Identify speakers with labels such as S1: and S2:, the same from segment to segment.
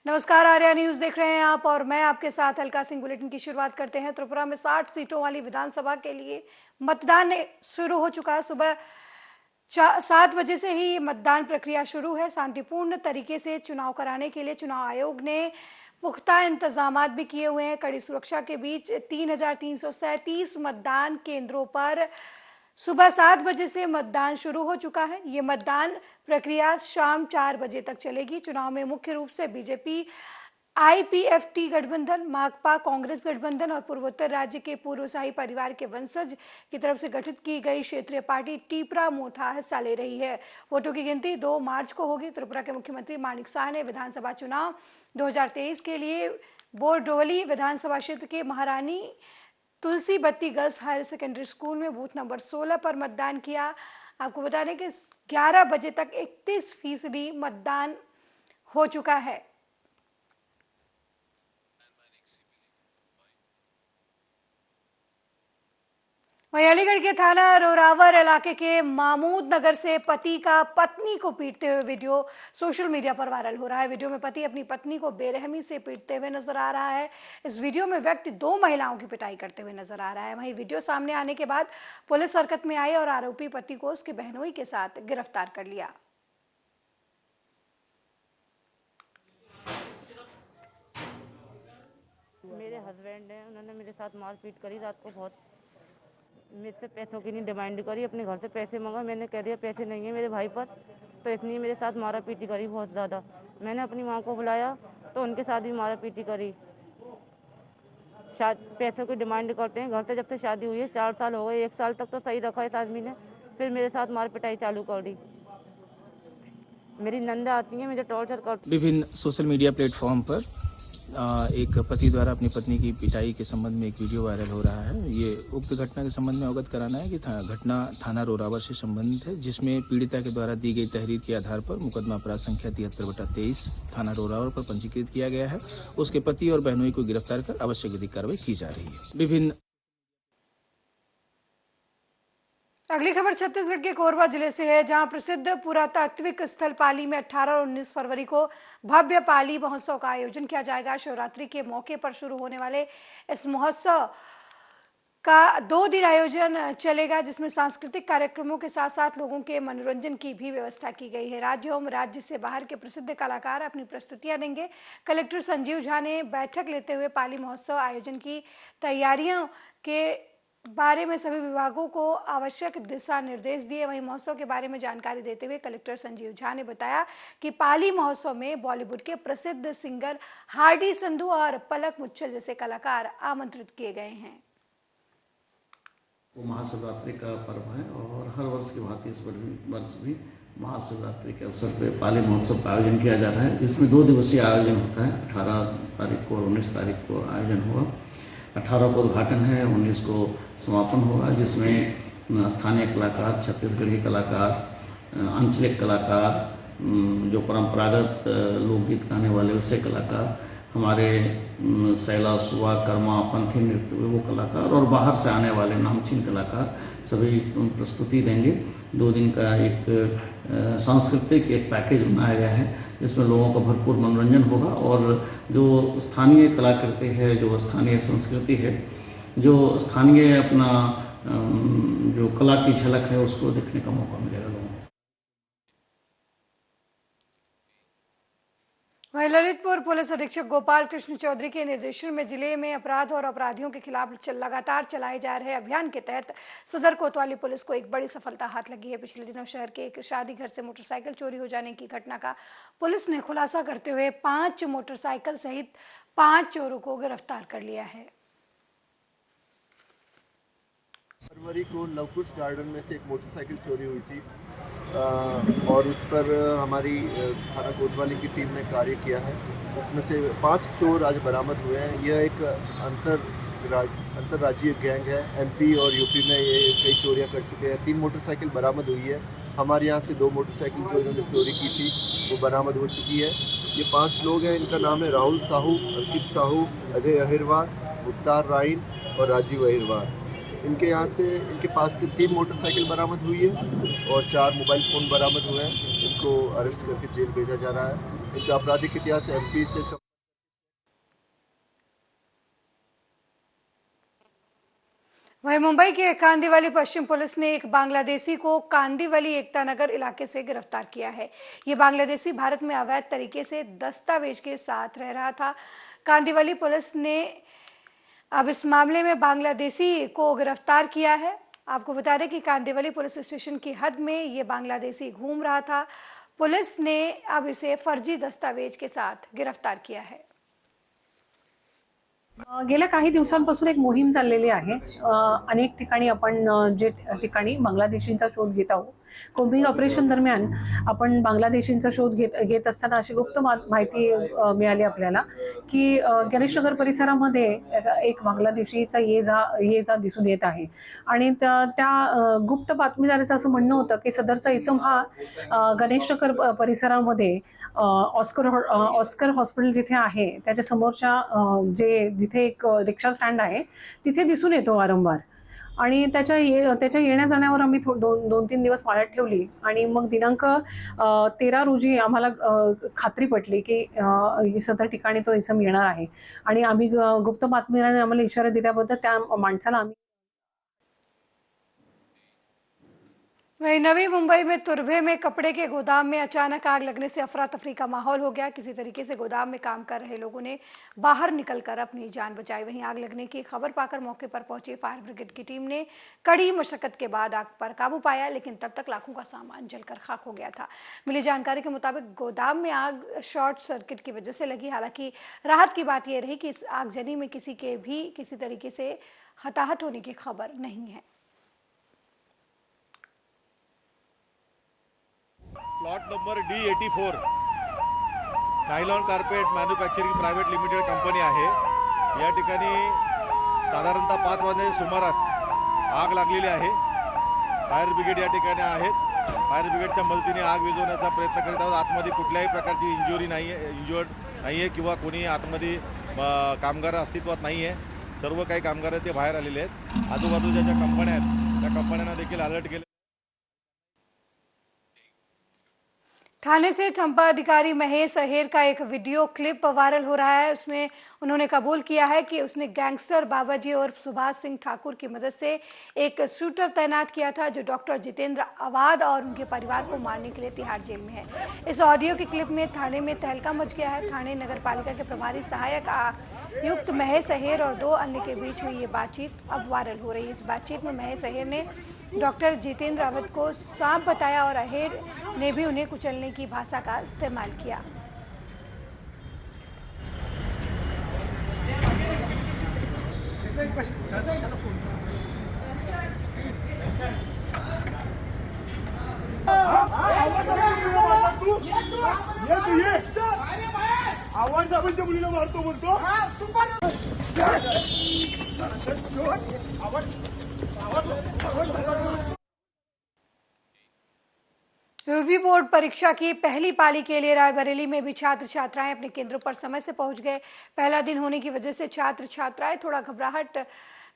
S1: नमस्कार, आर्या न्यूज देख रहे हैं आप और मैं आपके साथ अलका सिंह। बुलेटिन की शुरुआत करते हैं। त्रिपुरा में 60 सीटों वाली विधानसभा के लिए मतदान शुरू हो चुका है। सुबह 7 बजे से ही मतदान प्रक्रिया शुरू है। शांतिपूर्ण तरीके से चुनाव कराने के लिए चुनाव आयोग ने पुख्ता इंतजाम भी किए हुए हैं। कड़ी सुरक्षा के बीच 3,337 मतदान केंद्रों पर सुबह 7 बजे से मतदान शुरू हो चुका है। ये मतदान प्रक्रिया शाम 4 बजे तक चलेगी। चुनाव में मुख्य रूप से बीजेपी, आईपीएफटी गठबंधन, माकपा, कांग्रेस गठबंधन और पूर्वोत्तर राज्य के पूर्व शाही परिवार के वंशज की तरफ से गठित की गई क्षेत्रीय पार्टी टीपरा मोथा हिस्सा ले रही है। वोटों की गिनती 2 मार्च को होगी। त्रिपुरा के मुख्यमंत्री मानिक शाह ने विधानसभा चुनाव 2023 के लिए बोरडोली विधानसभा क्षेत्र के महारानी तुलसी बत्ती गर्ल्स हायर सेकेंडरी स्कूल में बूथ नंबर 16 पर मतदान किया। आपको बता दें कि 11 बजे तक 31% मतदान हो चुका है। वहीं अलीगढ़ के थाना रोरावर इलाके के महमूद नगर से पति का पत्नी को पीटते हुए वीडियो सोशल मीडिया पर वायरल हो रहा है। वीडियो में पति अपनी पत्नी को बेरहमी से पीटते हुए नजर आ रहा है। इस वीडियो में व्यक्ति 2 महिलाओं की पिटाई करते हुए नजर आ रहा है। वहीं वीडियो सामने आने के बाद पुलिस हरकत में आई और आरोपी पति को उसके बहनोई के साथ गिरफ्तार कर लिया।
S2: मेरे हस्बैंड हैं, उन्होंने मेरे साथ मारपीट करी। रात को बहुत मुझसे पैसों की नहीं डिमांड करी, अपने घर से पैसे मांगा। मैंने कह दिया पैसे नहीं है मेरे भाई पर, तो इसलिए मेरे साथ मारा पीटी करी बहुत ज़्यादा। मैंने अपनी माँ को बुलाया तो उनके साथ भी मारा पीटी करी। पैसों की डिमांड करते हैं। घर से जब से शादी हुई है 4 साल हो गए। 1 साल तक तो सही रखा इस आदमी ने, फिर मेरे साथ मार पिटाई चालू कर दी। मेरी नंदा आती है, मुझे टॉर्चर करती।
S3: विभिन्न सोशल मीडिया प्लेटफॉर्म पर एक पति द्वारा अपनी पत्नी की पिटाई के संबंध में एक वीडियो वायरल हो रहा है। ये उक्त घटना के संबंध में अवगत कराना है कि घटना थाना रोरावर से संबंधित है, जिसमें पीड़िता के द्वारा दी गई तहरीर के आधार पर मुकदमा अपराध संख्या 73/23 थाना रोरावर पर पंजीकृत किया गया है। उसके पति और बहनोई को गिरफ्तार कर आवश्यक विधिक कार्रवाई की जा रही है। विभिन्न
S1: अगली खबर छत्तीसगढ़ के कोरबा जिले से है, जहां प्रसिद्ध पुरातात्विक स्थल पाली में 18 और 19 फरवरी को भव्य पाली महोत्सव का आयोजन किया जाएगा। शिवरात्रि के मौके पर शुरू होने वाले इस महोत्सव का 2 दिन आयोजन चलेगा, जिसमें सांस्कृतिक कार्यक्रमों के साथ साथ लोगों के मनोरंजन की भी व्यवस्था की गई है। राज्य एवं राज्य से बाहर के प्रसिद्ध कलाकार अपनी प्रस्तुतियां देंगे। कलेक्टर संजीव झा ने बैठक लेते हुए पाली महोत्सव आयोजन की तैयारियों के बारे में सभी विभागों को आवश्यक दिशा निर्देश दिए। वहीं महोत्सव के बारे में जानकारी देते हुए कलेक्टर संजीव झा ने बताया कि पाली महोत्सव में बॉलीवुड के प्रसिद्ध सिंगर हार्डी संधू और पलक मुच्छल जैसे कलाकार आमंत्रित किए गए हैं।
S4: महाशिवरात्रि का पर्व है और हर वर्ष की भांति इस वर्ष भी महाशिवरात्रि के अवसर पर पाली महोत्सव का आयोजन किया जा रहा है, जिसमें 2 दिवसीय आयोजन होता है। 18 तारीख को और 19 तारीख को आयोजन हुआ। 18 को उद्घाटन है, 19 को समापन होगा, जिसमें स्थानीय कलाकार, छत्तीसगढ़ी कलाकार, आंचलिक कलाकार, जो परंपरागत लोकगीत गाने वाले वैसे कलाकार, हमारे सैला, सुआ, कर्मा, पंथी नृत्य वो कलाकार और बाहर से आने वाले नामचीन कलाकार सभी प्रस्तुति देंगे। 2 दिन का एक सांस्कृतिक एक पैकेज बनाया गया है, जिसमें लोगों का भरपूर मनोरंजन होगा और जो स्थानीय कलाकृति है, जो स्थानीय संस्कृति है, जो स्थानीय अपना जो कला की झलक है, उसको देखने का मौका मिलेगा लोगों को।
S1: वहीं ललितपुर पुलिस अधीक्षक गोपाल कृष्ण चौधरी के निर्देशन में जिले में अपराध और अपराधियों के खिलाफ लगातार चलाए जा रहे अभियान के तहत सदर कोतवाली पुलिस को एक बड़ी सफलता हाथ लगी है। पिछले दिनों शहर के एक शादी घर से मोटरसाइकिल चोरी हो जाने की घटना का पुलिस ने खुलासा करते हुए 5 मोटरसाइकिल सहित 5 चोरों को गिरफ्तार कर लिया है।
S5: फरवरी को लवकुश गार्डन में से एक मोटरसाइकिल चोरी हुई थी और उस पर हमारी थाना कोतवाली की टीम ने कार्य किया है। उसमें से 5 चोर आज बरामद हुए हैं। यह एक अंतर्राज्यीय गैंग है। एमपी और यूपी में ये कई चोरियां कर चुके हैं। 3 मोटरसाइकिल बरामद हुई है। हमारे यहाँ से 2 मोटरसाइकिल जो इन्होंने चोरी की थी वो बरामद हो चुकी है। ये 5 लोग हैं। इनका नाम है राहुल साहू, अंकित साहू, अजय अहिरवार, मुख्तार राइन और राजीव अहिरवार। इनके पास से 3 मोटरसाइकिल बरामद हुई है और 4 मोबाइल फ़ोन बरामद हुए हैं। इनको अरेस्ट करके जेल भेजा जा रहा है। इनका आपराधिक इतिहास MP से
S1: वहीं मुंबई के कांदीवली पश्चिम पुलिस ने एक बांग्लादेशी को कांदीवली एकता नगर इलाके से गिरफ्तार किया है। ये बांग्लादेशी भारत में अवैध तरीके से दस्तावेज के साथ रह रहा था। कांदीवली पुलिस ने अब इस मामले में बांग्लादेशी को गिरफ्तार किया है। आपको बता दें कि कांदीवली पुलिस स्टेशन की हद में ये बांग्लादेशी घूम रहा था। पुलिस ने अब इसे फर्जी दस्तावेज के साथ गिरफ्तार किया है।
S6: गेल्या काही दिवसांपासून एक मोहीम चाललेली आहे। अनेक ठिकाणी आपण जे ठिकाणी बांगलादेशींचा शोध घेत आहोत, कोम्बिंग ऑपरेशन दरम्यान आपण बांगलादेशींचा शोध घेत असताना अशी गुप्त माहिती मिळाली आपल्याला की गणेशनगर परिसरामध्ये एक बांगलादेशीचा ये जा दिसून येत आहे आणि त्या गुप्त बातमीदाराचं असं म्हणणं होतं की सदरचा इसम हा गणेशनगर परिसरामध्ये ऑस्कर हॉस्पिटल जिथे आहे त्याच्या समोरच्या जिथे एक रिक्षा स्टँड आहे तिथे दिसून येतो वारंवार आणि त्याच्या येण्या जाण्यावर आम्ही 2-3 दिवस पाळत ठेवली आणि मग दिनांक 13 रोजी आम्हाला खात्री पटली की सदर ठिकाणी तो इसम येणार आहे आणि आम्ही गुप्त बातमीदाराने आम्हाला इशारा दिल्याबद्दल त्या माणसाला आम्ही
S1: वहीं नवी मुंबई में तुर्भे में कपड़े के गोदाम में अचानक आग लगने से अफरा तफरी का माहौल हो गया। किसी तरीके से गोदाम में काम कर रहे लोगों ने बाहर निकलकर अपनी जान बचाई। वहीं आग लगने की खबर पाकर मौके पर पहुंची फायर ब्रिगेड की टीम ने कड़ी मशक्कत के बाद आग पर काबू पाया, लेकिन तब तक लाखों का सामान जलकर खाक हो गया था। मिली जानकारी के मुताबिक गोदाम में आग शॉर्ट सर्किट की वजह से लगी। हालांकि राहत की बात यह रही कि इस आगजनी में किसी के भी किसी तरीके से हताहत होने की खबर नहीं है।
S7: Plot number D84 nylon carpet manufacturing private limited company आहे। या ठिकाणी साधारणतः 5 वाजण्याच्या सुमारास आग लागलेली आहे। फायर ब्रिगेड या ठिकाणी आहेत। फायर ब्रिगेडच्या मदतीने आग विझवण्याचा प्रयत्न करीत आहोत। आतमध्ये कुठल्याही प्रकारची इंज्युरी नाहीये किंवा कोणी आतमध्ये कामगार अस्तित्वात नाहीये। सर्व काही कामगार ते बाहेर आलेले आहेत। आजूबाजूच्या ज्या कंपन्या आहेत त्या कंपन्यांना देखील अलर्ट केले।
S1: थाने से चंपा अधिकारी महेश अहेर का एक वीडियो क्लिप वायरल हो रहा है। उसमें उन्होंने कबूल किया है कि उसने गैंगस्टर बाबाजी और सुभाष सिंह ठाकुर की मदद से एक शूटर तैनात किया था जो डॉक्टर जितेंद्र अवाद और उनके परिवार को मारने के लिए तिहाड़ जेल में है। इस ऑडियो के क्लिप में थाने में तहलका मच गया है। थाने नगर पालिका के प्रभारी सहायक आयुक्त महेश अहेर और 2 अन्य के बीच हुई ये बातचीत अब वायरल हो रही है। इस बातचीत में महेश अहेर ने डॉक्टर जितेंद्र अवध को सांप बताया और अहेर ने भी उन्हें कुचलने की भाषा का इस्तेमाल किया।
S8: आवाज दाबून मुलीला मारतो बोलतो
S1: यूपी बोर्ड परीक्षा की पहली पाली के लिए रायबरेली में भी छात्र छात्राएं अपने केंद्रों पर समय से पहुंच गए। पहला दिन होने की वजह से छात्र छात्राएं थोड़ा घबराहट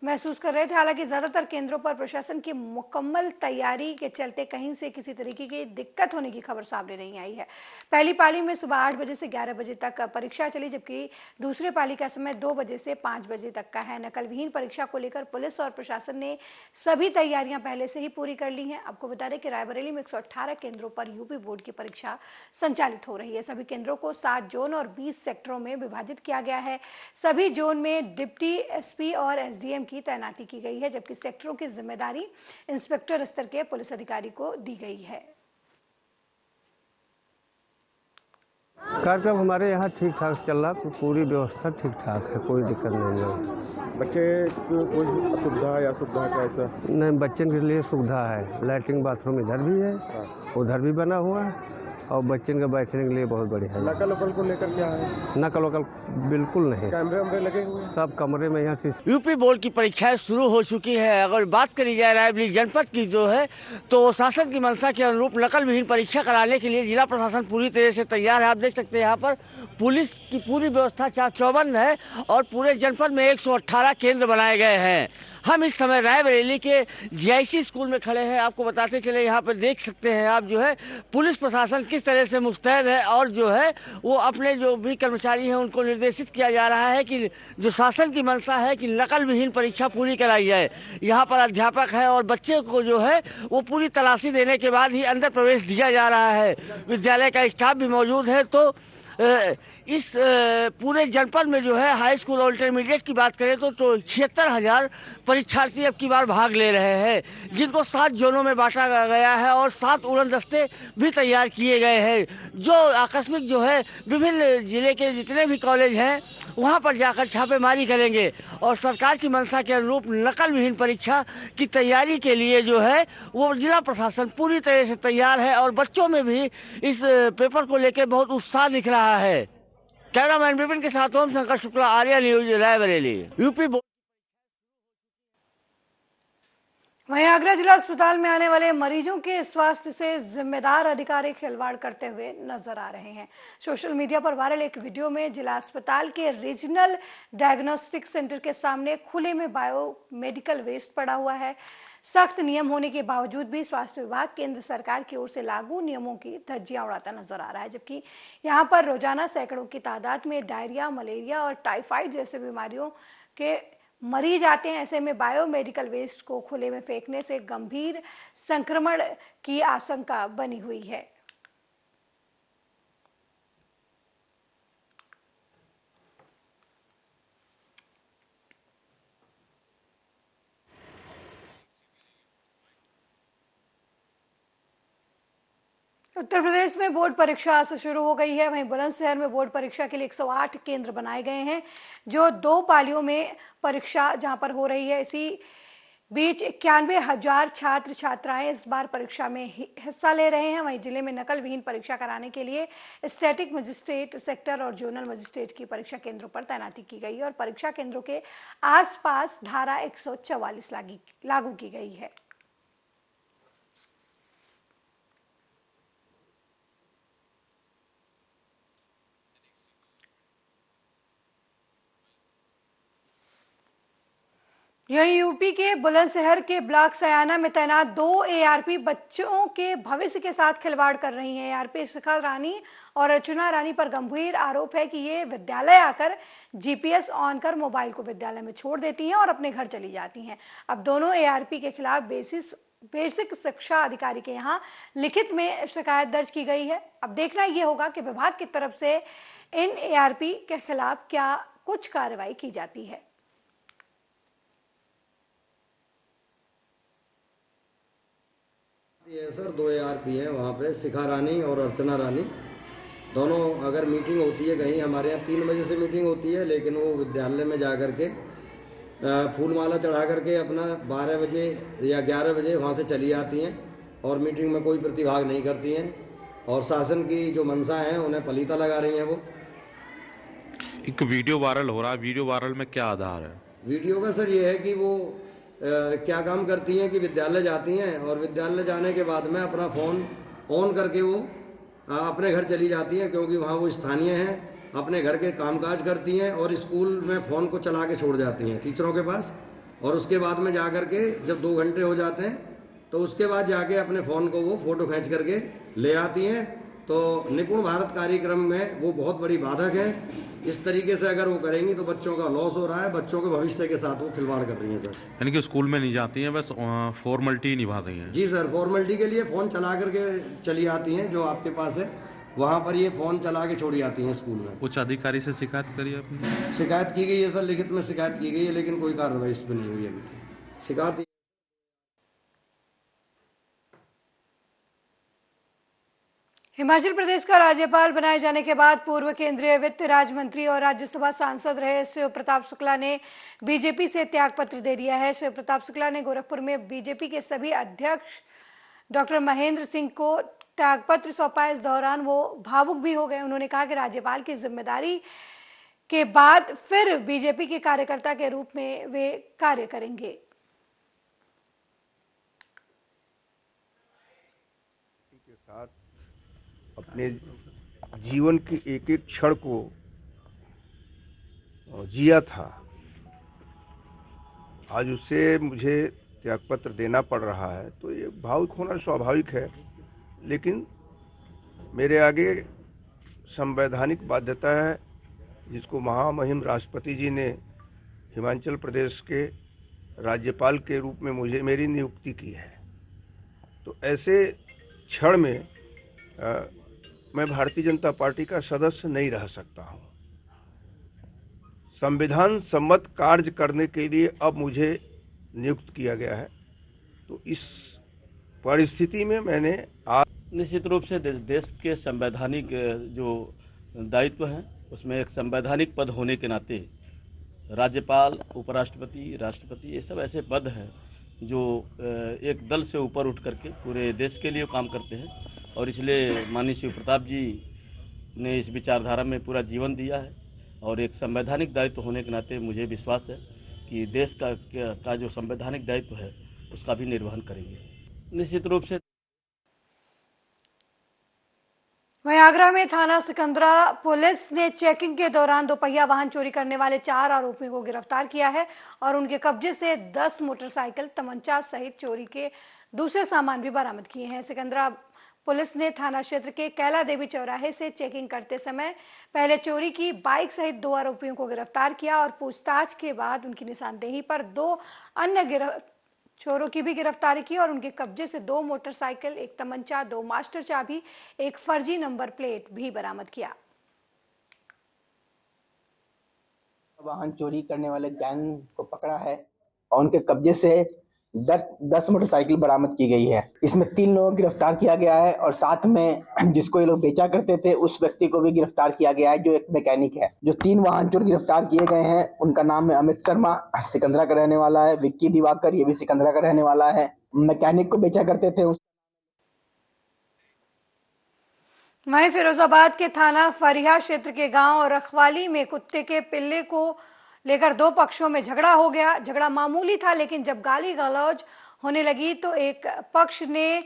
S1: महसूस कर रहे थे। हालांकि ज्यादातर केंद्रों पर प्रशासन की मुकम्मल तैयारी के चलते कहीं से किसी तरीके की दिक्कत होने की खबर सामने नहीं आई है। पहली पाली में सुबह 8 बजे से 11 बजे तक परीक्षा चली, जबकि दूसरे पाली का समय 2 बजे से 5 बजे तक का है। नकल विहीन परीक्षा को लेकर पुलिस और प्रशासन ने सभी तैयारियां पहले से ही पूरी कर ली हैं। आपको बता दें कि रायबरेली में 118 केंद्रों पर यूपी बोर्ड की परीक्षा संचालित हो रही है। सभी केंद्रों को 7 जोन और 20 सेक्टरों में विभाजित किया गया है। सभी जोन में डिप्टी SP और SDM की तैनाती की गई है, जबकि सेक्टरों की जिम्मेदारी इंस्पेक्टर स्तर के पुलिस अधिकारी को दी गई है।
S9: कार्यक्रम हमारे यहाँ ठीक ठाक चल रहा है, पूरी व्यवस्था ठीक ठाक है, कोई दिक्कत नहीं है।
S8: बच्चे को कोई असुविधा या सुविधा कैसा?
S9: नहीं, बच्चन के लिए सुविधा है। लैट्रिन बाथरूम इधर भी है, उधर भी बना हुआ है और बच्चन के बैठने के लिए बहुत बढ़िया है।
S8: नकल वकल को लेकर क्या है?
S9: नकल वकल बिल्कुल नहीं,
S8: कैमरे वैमरे लगे हुए
S9: सब कमरे में यहाँ से।
S10: यूपी बोर्ड की परीक्षाएं शुरू हो चुकी है। अगर बात करी जाए रायबरेली जनपद की जो है तो शासन की मंशा के अनुरूप नकल विहीन परीक्षा कराने के लिए जिला प्रशासन पूरी तरह से तैयार है। आप देख सकते हैं यहाँ पर पुलिस की पूरी व्यवस्था चाक चौबंद है और पूरे जनपद में 118 केंद्र बनाए गए हैं। हम इस समय रायबरेली के जीआईसी स्कूल में खड़े हैं। आपको बताते चले, यहाँ पर देख सकते हैं आप जो है पुलिस प्रशासन किस तरह से मुस्तैद है और जो है वो अपने जो भी कर्मचारी हैं उनको निर्देशित किया जा रहा है कि जो शासन की मंशा है कि नकल विहीन परीक्षा पूरी कराई जाए। यहाँ पर अध्यापक है और बच्चे को जो है वो पूरी तलाशी देने के बाद ही अंदर प्रवेश दिया जा रहा है। विद्यालय का स्टाफ भी मौजूद है। तो इस पूरे जनपद में जो है हाई स्कूल और इंटरमीडिएट की बात करें तो 76,000 परीक्षार्थी अब की बार भाग ले रहे हैं, जिनको 7 जोनों में बांटा गया है और 7 उड़न दस्ते भी तैयार किए गए हैं, जो आकस्मिक जो है विभिन्न जिले के जितने भी कॉलेज हैं वहां पर जाकर छापेमारी करेंगे और सरकार की मंशा के अनुरूप नकल विहीन परीक्षा की तैयारी के लिए जो है वो जिला प्रशासन पूरी तरह से तैयार है और बच्चों में भी इस पेपर को लेकर बहुत उत्साह दिख रहा है। कैमरामैन विपिन के साथ ओम शंकर शुक्ला, आर्या न्यूज, रायबरेली। यूपी
S1: वहीं आगरा जिला अस्पताल में आने वाले मरीजों के स्वास्थ्य से जिम्मेदार अधिकारी खिलवाड़ करते हुए नजर आ रहे हैं। सोशल मीडिया पर वायरल एक वीडियो में जिला अस्पताल के रीजनल डायग्नोस्टिक सेंटर के सामने खुले में बायो मेडिकल वेस्ट पड़ा हुआ है। सख्त नियम होने के बावजूद भी स्वास्थ्य विभाग केंद्र सरकार की ओर से लागू नियमों की धज्जियां उड़ाता नजर आ रहा है, जबकि यहां पर रोजाना सैकड़ों की तादाद में डायरिया, मलेरिया और टाइफाइड जैसे बीमारियों के मरीज आते हैं। ऐसे में बायोमेडिकल वेस्ट को खुले में फेंकने से गंभीर संक्रमण की आशंका बनी हुई है। उत्तर प्रदेश में बोर्ड परीक्षा आज से शुरू हो गई है। वहीं बुलंदशहर में बोर्ड परीक्षा के लिए 108 केंद्र बनाए गए हैं, जो 2 पालियों में परीक्षा जहां पर हो रही है। इसी बीच 91,000 छात्र छात्राएं इस बार परीक्षा में हिस्सा ले रहे हैं। वहीं जिले में नकल विहीन परीक्षा कराने के लिए स्टैटिक मजिस्ट्रेट, सेक्टर और जोनल मजिस्ट्रेट की परीक्षा केंद्रों पर तैनाती की गई है और परीक्षा केंद्रों के आसपास धारा 144 लागू की गई है। यही यूपी के बुलंदशहर के ब्लॉक सयाना में तैनात 2 एआरपी बच्चों के भविष्य के साथ खिलवाड़ कर रही हैं। एआरपी शिखा रानी और अर्चना रानी पर गंभीर आरोप है कि ये विद्यालय आकर जीपीएस ऑन कर मोबाइल को विद्यालय में छोड़ देती हैं और अपने घर चली जाती हैं। अब दोनों एआरपी के खिलाफ बेसिक शिक्षा अधिकारी के यहाँ लिखित में शिकायत दर्ज की गई है। अब देखना ये होगा कि विभाग की तरफ से इन एआरपी के खिलाफ क्या कुछ कार्रवाई की जाती है।
S11: ये सर 2 एआरपी हैं वहाँ पे, शिखा रानी और अर्चना रानी। दोनों अगर मीटिंग होती है कहीं, हमारे यहाँ 3 बजे से मीटिंग होती है, लेकिन वो विद्यालय में जा कर के फूल माला चढ़ा करके अपना 12 बजे या 11 बजे वहाँ से चली आती हैं और मीटिंग में कोई प्रतिभाग नहीं करती हैं और शासन की जो मंशा है उन्हें पलीता लगा रही हैं। वो
S12: एक वीडियो वायरल हो रहा है, वीडियो वायरल में क्या आधार है?
S11: वीडियो का सर ये है कि वो क्या काम करती हैं कि विद्यालय जाती हैं और विद्यालय जाने के बाद में अपना फ़ोन ऑन करके वो अपने घर चली जाती हैं, क्योंकि वहाँ वो स्थानीय हैं, अपने घर के कामकाज करती हैं और स्कूल में फ़ोन को चला के छोड़ जाती हैं टीचरों के पास। और उसके बाद में जा कर के जब 2 घंटे हो जाते हैं तो उसके बाद जाके अपने फ़ोन को वो फ़ोटो खींच करके ले आती हैं। तो निपुण भारत कार्यक्रम में वो बहुत बड़ी बाधक है। इस तरीके से अगर वो करेंगी तो बच्चों का लॉस हो रहा है, बच्चों के भविष्य के साथ वो खिलवाड़ कर रही हैं सर।
S12: यानी कि स्कूल में नहीं जाती हैं, बस फॉर्मेलिटी निभा रही हैं?
S11: जी सर, फॉर्मेलिटी के लिए फ़ोन चला करके चली आती हैं, जो आपके पास है वहाँ पर ये फ़ोन चला के छोड़ी आती हैं स्कूल में।
S12: उच्च अधिकारी से शिकायत करी आपने?
S11: शिकायत की गई है सर, लिखित में शिकायत की गई है, लेकिन कोई कार्रवाई इस पर नहीं हुई अभी। शिकायत
S1: हिमाचल प्रदेश का राज्यपाल बनाए जाने के बाद पूर्व केंद्रीय वित्त राज्य मंत्री और राज्यसभा सांसद रहे शिव प्रताप शुक्ला ने बीजेपी से त्यागपत्र दे दिया है। शिव प्रताप शुक्ला ने गोरखपुर में बीजेपी के सभी अध्यक्ष डॉक्टर महेंद्र सिंह को त्यागपत्र सौंपा। इस दौरान वो भावुक भी हो गए। उन्होंने कहा कि राज्यपाल की जिम्मेदारी के बाद फिर बीजेपी के कार्यकर्ता के रूप में वे कार्य करेंगे।
S8: के साथ अपने जीवन की एक एक क्षण को जिया था, आज उसे मुझे त्यागपत्र देना पड़ रहा है, तो ये भावुक होना स्वाभाविक है। लेकिन मेरे आगे संवैधानिक बाध्यता है, जिसको महामहिम राष्ट्रपति जी ने हिमाचल प्रदेश के राज्यपाल के रूप में मुझे मेरी नियुक्ति की है। तो ऐसे क्षण में मैं भारतीय जनता पार्टी का सदस्य नहीं रह सकता हूँ। संविधान सम्मत कार्य करने के लिए अब मुझे नियुक्त किया गया है, तो इस परिस्थिति में मैंने आज
S13: निश्चित रूप से देश के संवैधानिक जो दायित्व हैं उसमें एक संवैधानिक पद होने के नाते राज्यपाल, उपराष्ट्रपति, राष्ट्रपति ये सब ऐसे पद हैं जो एक दल से ऊपर उठ करके पूरे देश के लिए काम करते हैं। और इसलिए माननीय शिव प्रताप जी ने इस विचारधारा में पूरा जीवन दिया है और एक संवैधानिक दायित्व होने के नाते मुझे विश्वास है कि देश का जो संवैधानिक दायित्व है उसका भी निर्वहन करेंगे। निश्चित रूप से
S1: वहीं आगरा में थाना सिकंदरा पुलिस ने चेकिंग के दौरान दोपहिया वाहन चोरी करने वाले 4 आरोपियों को गिरफ्तार किया है और उनके कब्जे से 10 मोटरसाइकिल, तमंचा सहित चोरी के दूसरे सामान भी बरामद किए हैं। सिकंदरा पुलिस ने थाना क्षेत्र के कैला देवी चौराहे से चेकिंग करते समय पहले चोरी की बाइक सहित 2 आरोपियों को गिरफ्तार किया और पूछताछ के बाद उनकी निशानदेही पर 2 अन्य चोरों की भी गिरफ्तारी की और उनके कब्जे से 2 मोटरसाइकिल, 1 तमंचा, 2 मास्टर चाबी, 1 फर्जी नंबर प्लेट भी बरामद किया।
S14: वाहन चोरी करने वाले गैंग को पकड़ा है और उनके कब्जे से 10 मोटरसाइकिल बरामद की गई है। इसमें 3 लोगों को गिरफ्तार किया गया है और साथ में जिसको ये लोग बेचा करते थे उस व्यक्ति को भी गिरफ्तार किया गया है जो एक मैकेनिक है। जो 3 वाहन चोर गिरफ्तार किए गए हैं उनका नाम है अमित शर्मा, सिकंदरा का रहने वाला है, विक्की दिवाकर, ये भी सिकंदरा का रहने वाला है। मैकेनिक को बेचा करते थे
S1: वहीं फिरोजाबाद के थाना फरिया क्षेत्र के गांव रखवाली में कुत्ते के पिल्ले को लेकर 2 पक्षों में झगड़ा हो गया। झगड़ा मामूली था, लेकिन जब गाली गलौज होने लगी तो एक पक्ष ने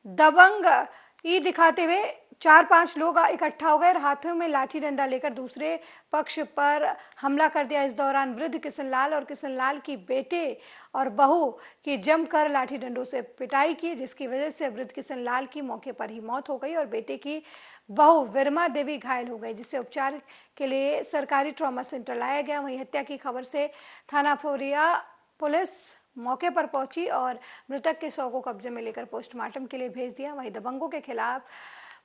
S1: दबंगी दिखाते हुए 4-5 लोग इकट्ठा हो गए और हाथों में लाठी डंडा लेकर दूसरे पक्ष पर हमला कर दिया। इस दौरान वृद्ध किशनलाल और किशनलाल की बेटे और बहू की जमकर लाठी डंडों से पिटाई की, जिसकी वजह से वृद्ध किशनलाल की मौके पर ही मौत हो गई और बेटे की बहू विरमा देवी घायल हो गई, जिसे उपचार के लिए सरकारी ट्रॉमा सेंटर लाया गया। वहीं हत्या की खबर से थाना फरिया पुलिस मौके पर पहुंची और मृतक के शव को कब्जे में लेकर पोस्टमार्टम के लिए भेज दिया। वहीं दबंगों के खिलाफ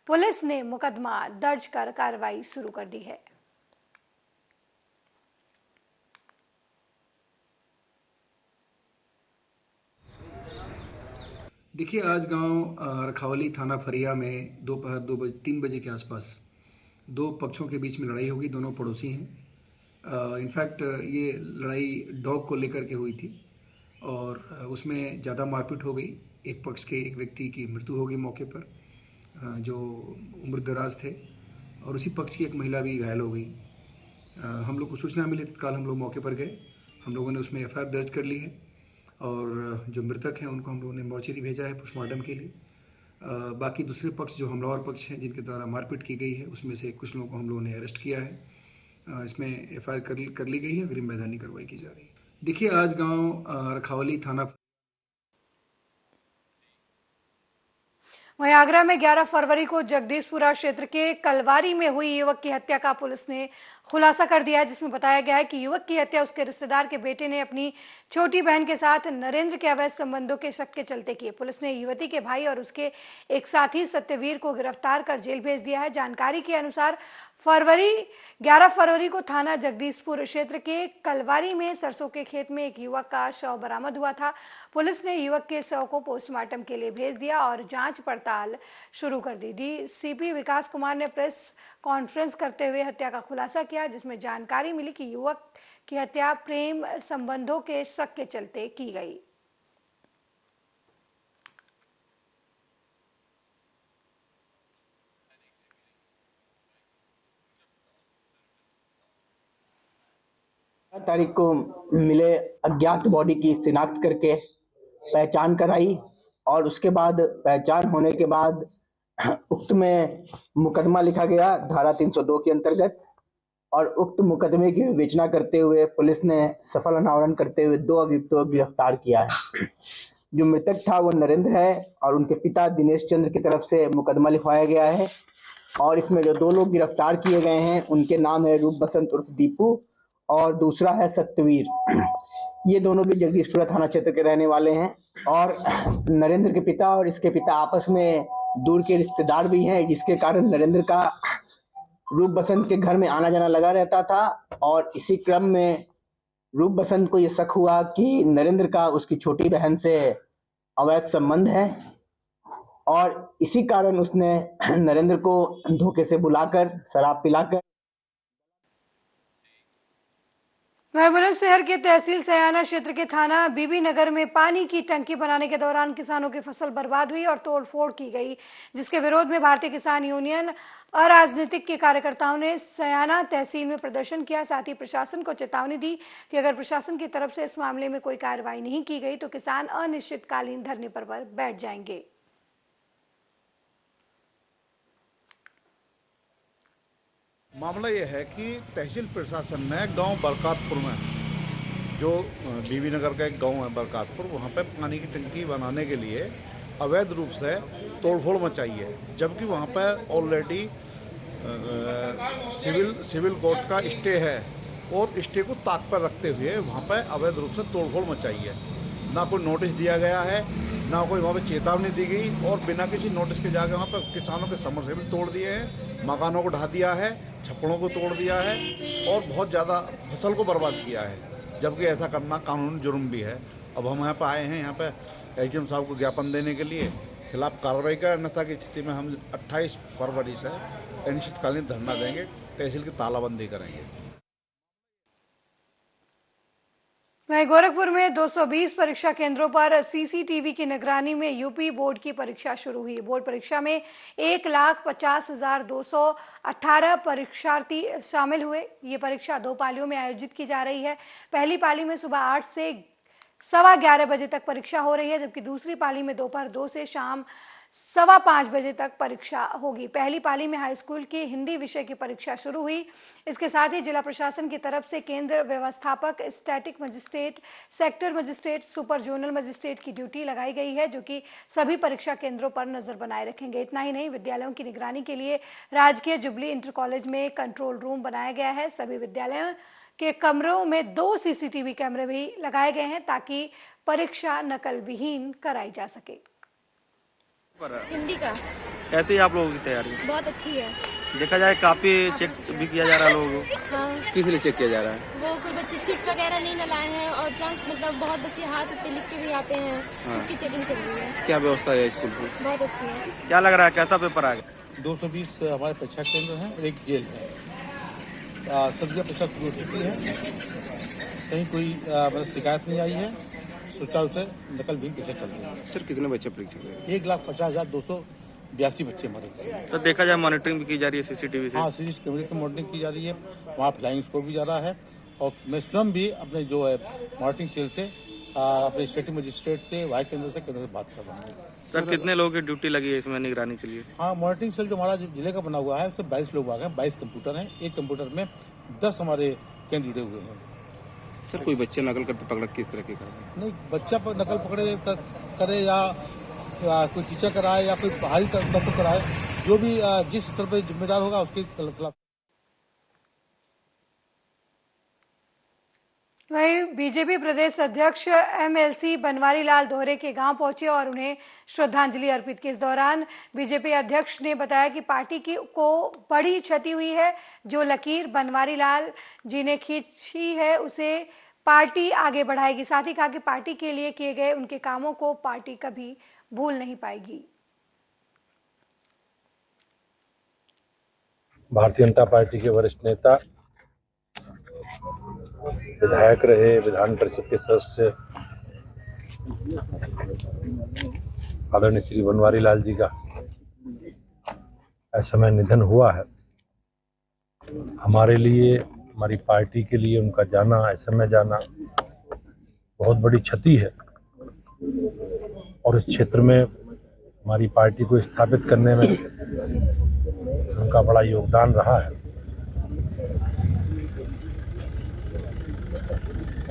S1: पुलिस ने मुकदमा दर्ज कर कार्रवाई शुरू कर दी है।
S15: देखिए, आज गांव रखावली थाना फरिया में दोपहर 3 बजे के आसपास 2 पक्षों के बीच में लड़ाई होगी। दोनों पड़ोसी हैं। इनफैक्ट ये लड़ाई डॉग को लेकर के हुई थी और उसमें ज़्यादा मारपीट हो गई। एक पक्ष के एक व्यक्ति की मृत्यु हो गई मौके पर, जो उम्र दराज थे, और उसी पक्ष की एक महिला भी घायल हो गई। हम लोग को सूचना मिली, तत्काल हम लोग मौके पर गए। हम लोगों ने उसमें एफआईआर दर्ज कर ली है और जो मृतक हैं उनको हम लोगों ने मोर्चरी भेजा है पोस्टमार्टम के लिए। बाकी दूसरे पक्ष जो हमलावर पक्ष हैं जिनके द्वारा मारपीट की गई है, उसमें से कुछ लोगों को हम लोगों ने अरेस्ट किया है। इसमें एफआईआर कर ली गई है, अग्रिम वैधानिक कार्रवाई की जा रही है। देखिए, आज गांव रखावली थाना
S1: वहीं आगरा में 11 फरवरी को जगदीशपुरा क्षेत्र के कलवारी में हुई युवक की हत्या का पुलिस ने खुलासा कर दिया है, जिसमें बताया गया है कि युवक की हत्या उसके रिश्तेदार के बेटे ने अपनी छोटी बहन के साथ नरेंद्र के अवैध संबंधों के शक के चलते किए। पुलिस ने युवती के भाई और उसके एक साथी सत्यवीर को गिरफ्तार कर जेल भेज दिया है। जानकारी के अनुसार 11 फरवरी को थाना जगदीशपुर क्षेत्र के कलवारी में सरसों के खेत में एक युवक का शव बरामद हुआ था। पुलिस ने युवक के शव को पोस्टमार्टम के लिए भेज दिया और जांच पड़ताल शुरू कर दी। डीसीपी विकास कुमार ने प्रेस कॉन्फ्रेंस करते हुए हत्या का खुलासा किया, जिसमें जानकारी मिली कि युवक की हत्या प्रेम संबंधों के शक के चलते की गई।
S14: तारीख को मिले अज्ञात बॉडी की शिनाख्त करके पहचान कराई और उसके बाद पहचान होने के बाद उक्त में मुकदमा लिखा गया धारा 302 के अंतर्गत, और उक्त मुकदमे की विवेचना करते हुए पुलिस ने सफल अनावरण करते हुए 2 अभियुक्तों को गिरफ्तार किया है। जो मृतक था वो नरेंद्र है और उनके पिता दिनेश चंद्र की तरफ से मुकदमा लिखवाया गया है। और इसमें जो 2 लोग गिरफ्तार किए गए हैं उनके नाम है रूप बसंत उर्फ दीपू और दूसरा है सत्यवीर। ये दोनों भी जगदीशपुरा थाना क्षेत्र के रहने वाले हैं और नरेंद्र के पिता और इसके पिता आपस में दूर के रिश्तेदार भी हैं, जिसके कारण नरेंद्र का रूप बसंत के घर में आना जाना लगा रहता था। और इसी क्रम में रूप बसंत को ये शक हुआ कि नरेंद्र का उसकी छोटी बहन से अवैध संबंध है और इसी कारण उसने नरेंद्र को धोखे से बुलाकर शराब पिलाकर।
S1: बुलंदशहर के तहसील सयाना क्षेत्र के थाना बीबी नगर में पानी की टंकी बनाने के दौरान किसानों की फसल बर्बाद हुई और तोड़फोड़ की गई, जिसके विरोध में भारतीय किसान यूनियन अराजनीतिक के कार्यकर्ताओं ने सयाना तहसील में प्रदर्शन किया। साथ ही प्रशासन को चेतावनी दी कि अगर प्रशासन की तरफ से इस मामले में कोई कार्रवाई नहीं की गई तो किसान अनिश्चितकालीन धरने पर बैठ जाएंगे।
S16: मामला ये है कि तहसील प्रशासन ने गांव बरकातपुर में, जो बीबी नगर का एक गांव है बरकातपुर, वहां पे पानी की टंकी बनाने के लिए अवैध रूप से तोड़फोड़ मचाई है, जबकि वहां पर ऑलरेडी सिविल कोर्ट का स्टे है और स्टे को ताक पर रखते हुए वहां पर अवैध रूप से तोड़फोड़ मचाई है। ना कोई नोटिस दिया गया है, ना कोई वहाँ पे चेतावनी दी गई और बिना किसी नोटिस के जाकर वहाँ पर किसानों के समरसेबल तोड़ दिए हैं, मकानों को ढा दिया है, छप्पड़ों को तोड़ दिया है और बहुत ज़्यादा फसल को बर्बाद किया है, जबकि ऐसा करना कानूनी जुर्म भी है। अब हम यहाँ पर आए हैं, यहाँ पर एसडीएम साहब को ज्ञापन देने के लिए खिलाफ कार्रवाई कर, अन्यथा की स्थिति में हम 28 फरवरी से अनिश्चितकालीन धरना देंगे, तहसील की तालाबंदी करेंगे।
S1: वहीं गोरखपुर में 220 परीक्षा केंद्रों पर सीसीटीवी की निगरानी में यूपी बोर्ड की परीक्षा शुरू हुई। बोर्ड परीक्षा में 1,50,218 परीक्षार्थी शामिल हुए। ये परीक्षा 2 पालियों में आयोजित की जा रही है। पहली पाली में सुबह 8 से 11:15 बजे तक परीक्षा हो रही है, जबकि दूसरी पाली में दोपहर 2 से शाम 5:15 बजे तक परीक्षा होगी। पहली पाली में हाई स्कूल की हिंदी विषय की परीक्षा शुरू हुई। इसके साथ ही जिला प्रशासन की तरफ से केंद्र व्यवस्थापक, static magistrate, sector magistrate, super zonal magistrate की ड्यूटी लगाई गई है, जो कि सभी परीक्षा केंद्रों पर नजर बनाए रखेंगे। इतना ही नहीं, विद्यालयों की निगरानी के लिए राजकीय जुबली इंटर कॉलेज में कंट्रोल रूम बनाया गया है। सभी विद्यालयों के कमरों में 2 सीसीटीवी कैमरे भी लगाए गए हैं ताकि परीक्षा नकल विहीन कराई जा सके।
S17: हिंदी का
S18: कैसे आप लोगों की तैयारी?
S17: बहुत अच्छी है।
S18: देखा जाए काफी चेक भी किया जा रहा है लोगों को।
S17: हाँ।
S18: किस लिए चेक किया जा रहा है?
S17: वो कोई बच्चे चिट वगैरह नहीं न लाए हैं और मतलब बहुत बच्चे हाथ पे लिख के भी आते हैं। हाँ। इसकी चेकिंग चल रही है।
S18: क्या व्यवस्था है स्कूल की?
S17: बहुत अच्छी है।
S18: क्या लग रहा है, कैसा पेपर आएगा?
S19: 220 हमारे परीक्षा केंद्र हैं और एक जेल है। सब्जियाँ परीक्षा शुरू हो चुकी है, कहीं कोई मतलब शिकायत नहीं आई है, सुचारू से नकल भी परीक्षा चल रही है।
S18: सर कितने बच्चे परीक्षा दे रहे हैं?
S19: 1,50,282 बच्चे हमारे।
S18: तो देखा जाए मॉनिटरिंग भी की जा रही है सीसीटीवी से?
S19: हाँ, सीसीटीवी कैमरे से मॉनिटरिंग की जा रही है, वहाँ फ्लाइंग स्कोर भी जा रहा है और मैं स्वयं भी अपने जो है मॉनिटरिंग सेल से अपने स्टेटिक मजिस्ट्रेट से वाई केंद्र से बात कर रहा हूँ।
S18: सर कितने लोगों की ड्यूटी लगी है इसमें निगरानी के लिए?
S19: हाँ, मॉनिटरिंग सेल जो हमारा जिले का बना हुआ है उससे 22 लोग आ गए, 22 कंप्यूटर हैं, एक कंप्यूटर में 10 हमारे केंद्र जुड़े हुए हैं।
S18: सर कोई बच्चे नकल करते पकड़ किस तरह की कर?
S19: नहीं, बच्चा पर नकल करे या कोई टीचर कराए या कोई बाहरी दफ्तर कराए, जो भी जिस स्तर पर जिम्मेदार होगा उसके खिलाफ।
S1: वहीं बीजेपी प्रदेश अध्यक्ष एमएलसी बनवारी लाल दोहरे के गांव पहुंचे और उन्हें श्रद्धांजलि अर्पित की। इस दौरान बीजेपी अध्यक्ष ने बताया कि पार्टी को बड़ी क्षति हुई है। जो लकीर बनवारी लाल जी ने खींची है उसे पार्टी आगे बढ़ाएगी। साथ ही कहा कि पार्टी के लिए किए गए उनके कामों को पार्टी कभी भूल नहीं पाएगी।
S20: भारतीय जनता पार्टी के वरिष्ठ नेता, विधायक रहे, विधान परिषद के सदस्य आदरणीय श्री बनवारी लाल जी का इस समय निधन हुआ है। हमारे लिए, हमारी पार्टी के लिए उनका जाना, इस समय जाना बहुत बड़ी क्षति है और इस क्षेत्र में हमारी पार्टी को स्थापित करने में उनका बड़ा योगदान रहा है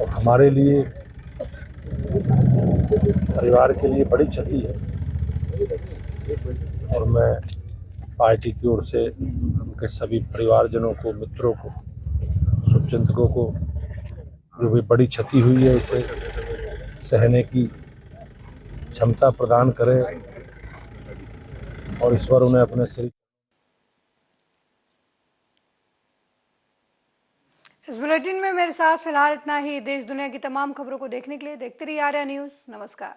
S20: और हमारे लिए, परिवार के लिए बड़ी क्षति है। और मैं पार्टी की ओर से उनके सभी परिवारजनों को, मित्रों को, शुभचिंतकों को जो भी बड़ी क्षति हुई है इसे सहने की क्षमता प्रदान करें और ईश्वर उन्हें अपने सिर।
S1: इस बुलेटिन में मेरे साथ फिलहाल इतना ही। देश दुनिया की तमाम खबरों को देखने के लिए देखते रहिए आर्या न्यूज़। नमस्कार।